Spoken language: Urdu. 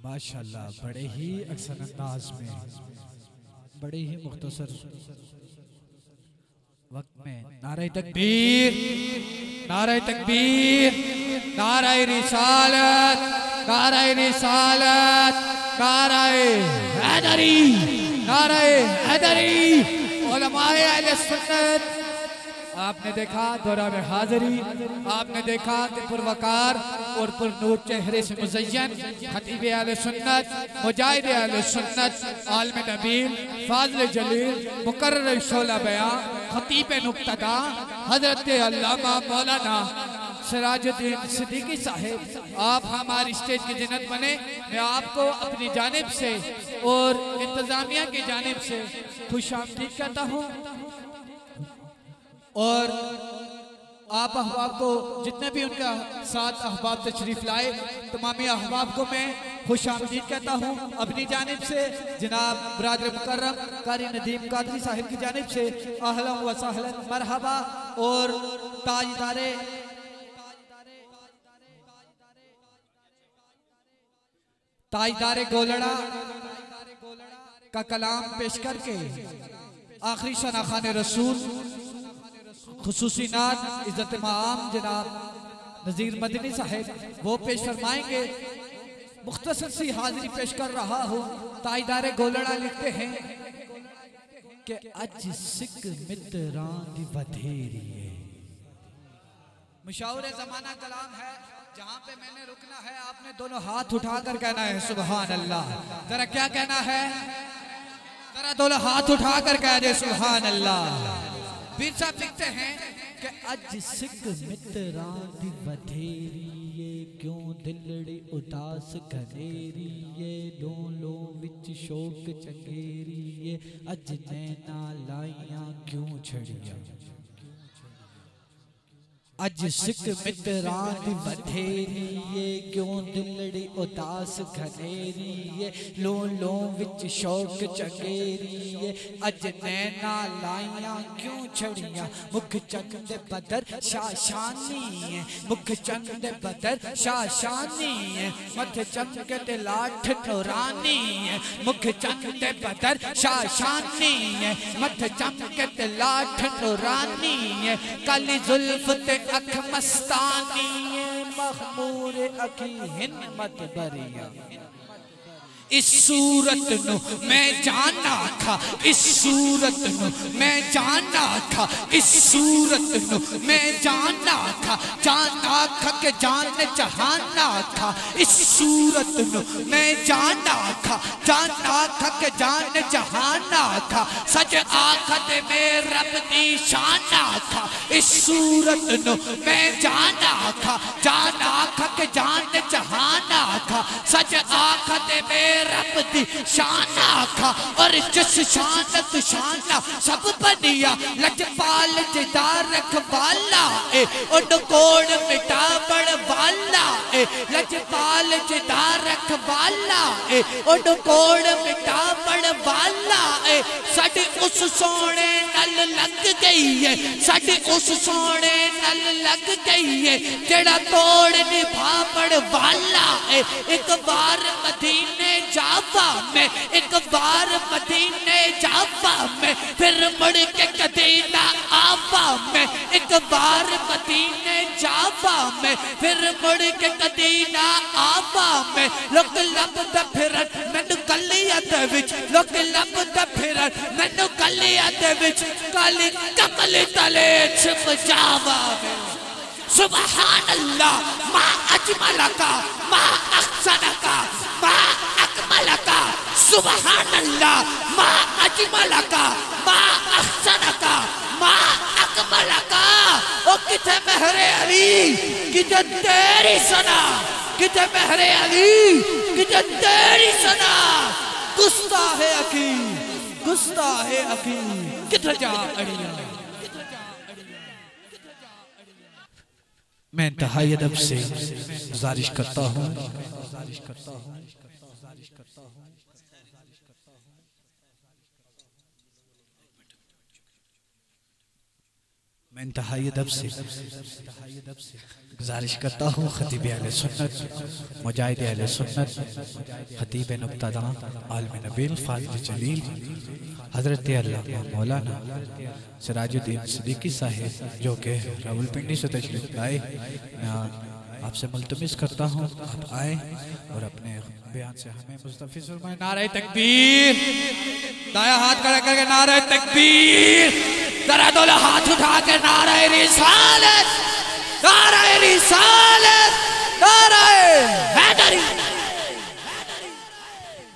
ماشاءاللہ بڑے ہی احسن انداز میں بڑے ہی مختصر وقت میں نعرہ تکبیر، نعرہ تکبیر، نعرہ رسالت، نعرہ رسالت، نعرہ حیدری، نعرہ حیدری، علماء اہل سنت۔ آپ نے دیکھا دورہ میں حاضری، آپ نے دیکھا کہ پروقار اور پر نور چہرے سے مزین خطیب اہل سنت، مجاہد اہل سنت، عالم نبیل، فاضل جلیل، مقرر شعلہ بیان، خطیب نقطہ حضرت علامہ مولانا سراج الدین صدیقی صاحب، آپ ہماری اسٹیج کی جنت بنے۔ میں آپ کو اپنی جانب سے اور انتظامیہ کی جانب سے خوش آمدید کہتا ہوں، اور آپ احباب کو جتنے بھی ان کا ساتھ احباب تشریف لائے تمامی احباب کو میں خوش آمدید کہتا ہوں اپنی جانب سے۔ جناب برادر مکرم قاری ندیم قادری صاحب کی جانب سے اہلا و سہلا مرحبا، اور تاجدار گولڑا کا کلام پیش کر کے آخری ثنا خوان رسول خصوصی نعت عزت مآم جناب نذیر مدنی صاحب وہ پیش فرمائیں گے۔ مختصر سی حاضری پیش کر رہا ہوں۔ تاجدار گولڑا لکھتے ہیں کہ اج سکھ متران دی ودھیریے، مشاور زمانہ کلام ہے، جہاں پہ میں نے رکنا ہے آپ نے دونوں ہاتھ اٹھا کر کہنا ہے سبحان اللہ۔ ذرا کیا کہنا ہے؟ ذرا دونوں ہاتھ اٹھا کر کہہ دے سبحان اللہ۔ پیر صاحب لکھتے ہیں کہ اج سکھ متران دی ودھیریے، کیوں دلڑی اداس گھنیریے، لوں لوں وچ شوق چنگیریے، اج نینا لائیاں کیوں چھڑیاں۔ اج سکھ متران دی ودھیریے، کیوں دلڑی اداس گھنیریے، لوں لوں وچ شوق چنگیریے، اج نینا لائیاں کیوں چھڑیاں۔ مکھ چند بدر شاشانی ہے، مکھ چند بدر شاشانی ہے، متھ چمکت لاٹھ نورانی ہے، مکھ چند بدر شاشانی ہے، متھ چمکت لاٹھ نورانی ہے، کالی زلف تے اکھ مستانی ہے، مخمور اکھی ہنمت بریاں۔ اس صورت نو میں جانا تھا، اس صورت نو میں جانا تھا، اس صورت نو میں جانا تھا، جانا تھا کہ جان چہانا تھا، اس صورت نو میں جانا تھا، جانا تھا کہ جان چہانا تھا، سچ آخت میں رب دی شانا تھا، اس صورت نو میں جانا تھا، جانا تھا کہ جان چہانا تھا، سچ آخت میں رب دی شانہ تھا، اور جس شانت شانہ سب بنیا، لجپال جدار رکھوالا اے، اڈ کوڑ مٹا بڑ والا اے، لجپال جدار رکھوالا اے، اڈ کوڑ مٹا بڑ والا اے، ساڑی اس سونے نل لگ گئی ہے، ساڑی اس سونے نل لگ گئی ہے، جڑا توڑ نبھا بڑ والا اے، ایک بار مدینے جاوا میں، ایک بار مدینے جاوا میں، پھر مڑ کے کدی نہ آوا میں، ایک بار مدینے جاوا میں، پھر مڑ کے کدی نہ آوا میں، لوگ لب دا پھرن مینو گلیاں دے وچ، لوگ لب دا پھرن مینو گلیاں دے وچ، کالی کمل تلے چھپ جاوا میں۔ سبحان اللہ، ما اجملکا، ما احسنکا، ما اکملکا، سبحان اللہ، ما اجملکا، ما احسنکا، ما اکملکا۔ او کتے مہر علی، کتے تیری سنا، کتے مہر علی، کتے تیری سنا، گستاخ اکی، گستاخ اکی، کتے جا اڑیاں۔ میں انتہائی ادب سے گزارش کرتا ہوں میں انتہائی ادب سے گزارش کرتا ہوں خطیب اہل سنت مجاہد اہل سنت خطیب نقطہ داں عالم نبیل فاضل جلیل حضرت علامہ مولانا سراج الدین صدیقی صاحب جو کہ راولپنڈی سے تشریف لائے، میں آپ سے ملتمس کرتا ہوں آپ آئیں اور اپنے بیان سے ہمیں مستفیض فرمائیں۔ نعرہ تکبیر، دائیں ہاتھ کھڑا کر کے نعرہ تکبیر، ذرا دولا ہاتھ اٹھا کے نعرہ رسالت، نعرہ رسالت۔